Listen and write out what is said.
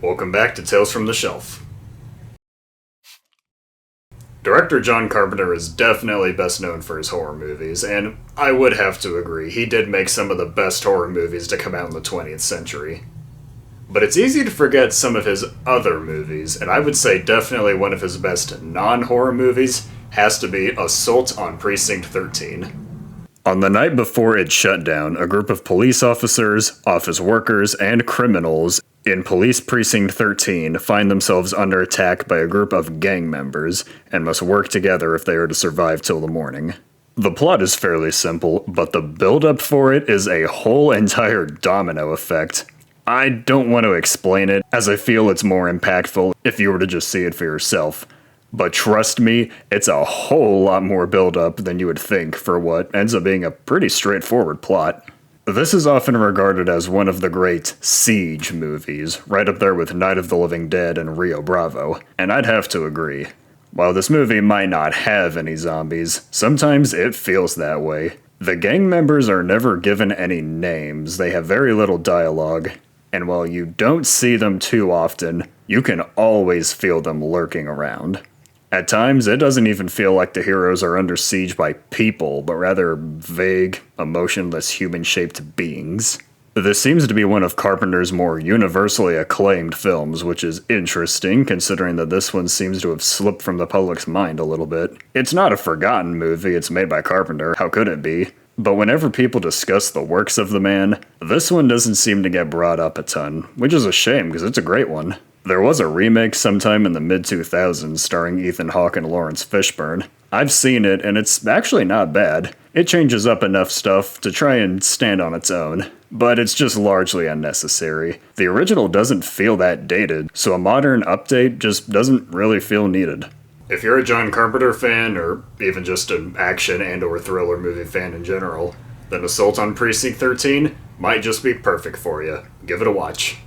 Welcome back to Tales from the Shelf. Director John Carpenter is definitely best known for his horror movies, and I would have to agree, he did make some of the best horror movies to come out in the 20th century. But it's easy to forget some of his other movies, and I would say definitely one of his best non-horror movies has to be Assault on Precinct 13. On the night before it shut down, a group of police officers, office workers, and criminals in Police Precinct 13 find themselves under attack by a group of gang members and must work together if they are to survive till the morning. The plot is fairly simple, but the build-up for it is a whole entire domino effect. I don't want to explain it, as I feel it's more impactful if you were to just see it for yourself. But trust me, it's a whole lot more build-up than you would think for what ends up being a pretty straightforward plot. This is often regarded as one of the great siege movies, right up there with Night of the Living Dead and Rio Bravo, and I'd have to agree. While this movie might not have any zombies, sometimes it feels that way. The gang members are never given any names, they have very little dialogue, and while you don't see them too often, you can always feel them lurking around. At times, it doesn't even feel like the heroes are under siege by people, but rather vague, emotionless, human-shaped beings. This seems to be one of Carpenter's more universally acclaimed films, which is interesting considering that this one seems to have slipped from the public's mind a little bit. It's not a forgotten movie, it's made by Carpenter, how could it be? But whenever people discuss the works of the man, this one doesn't seem to get brought up a ton, which is a shame because it's a great one. There was a remake sometime in the mid-2000s starring Ethan Hawke and Lawrence Fishburne. I've seen it, and it's actually not bad. It changes up enough stuff to try and stand on its own, but it's just largely unnecessary. The original doesn't feel that dated, so a modern update just doesn't really feel needed. If you're a John Carpenter fan, or even just an action and or thriller movie fan in general, then Assault on Precinct 13 might just be perfect for you. Give it a watch.